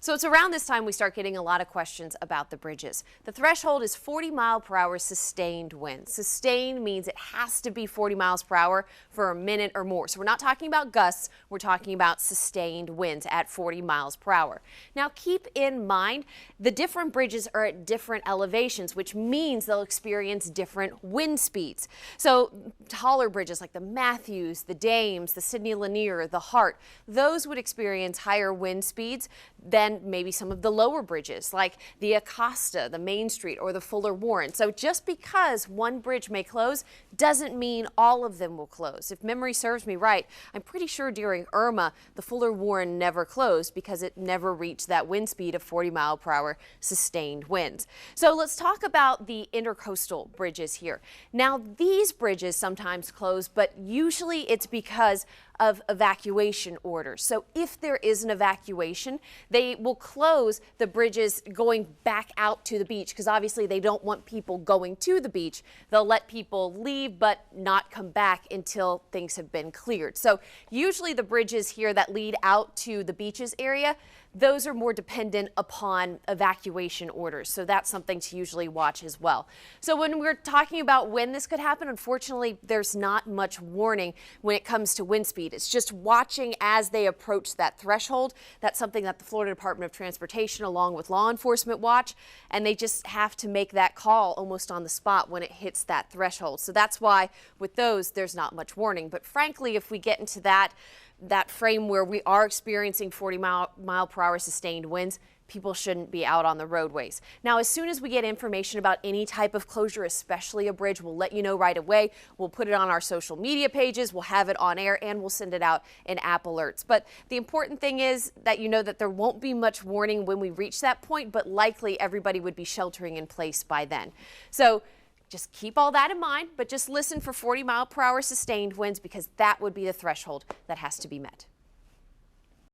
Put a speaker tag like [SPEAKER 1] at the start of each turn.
[SPEAKER 1] So it's around this time we start getting a lot of questions about the bridges. The threshold is 40-mile-per-hour sustained wind. Sustained means it has to be 40 miles per hour for a minute or more. So we're not talking about gusts, we're talking about sustained winds at 40 miles per hour. Now keep in mind the different bridges are at different elevations, which means they'll experience different wind speeds. So taller bridges like the Matthews, the Dames, the Sidney Lanier, the Hart, those would experience higher wind speeds than maybe some of the lower bridges like the Acosta, the Main Street, or the Fuller Warren. So just because one bridge may close doesn't mean all of them will close. If memory serves me right, I'm pretty sure during Irma, the Fuller Warren never closed because it never reached that wind speed of 40-mile-per-hour sustained winds. So let's talk about the intercoastal bridges here. Now, these bridges sometimes close, but usually it's because of evacuation orders. So if there is an evacuation, they will close the bridges going back out to the beach because obviously they don't want people going to the beach. They'll let people leave but not come back until things have been cleared. So usually the bridges here that lead out to the beaches area, those are more dependent upon evacuation orders. So that's something to usually watch as well. So when we're talking about when this could happen, unfortunately, there's not much warning when it comes to wind speed. It's just watching as they approach that threshold. That's something that the Florida Department of Transportation, along with law enforcement, watch, and they just have to make that call almost on the spot when it hits that threshold. So that's why with those, there's not much warning. But frankly, if we get into that frame where we are experiencing 40-mile-per-hour sustained winds, people shouldn't be out on the roadways. Now, as soon as we get information about any type of closure, especially a bridge, we'll let you know right away. We'll put it on our social media pages, we'll have it on air, and we'll send it out in app alerts. But the important thing is that you know that there won't be much warning when we reach that point, but likely everybody would be sheltering in place by then. So just keep all that in mind, but just listen for 40-mile-per-hour sustained winds because that would be the threshold that has to be met.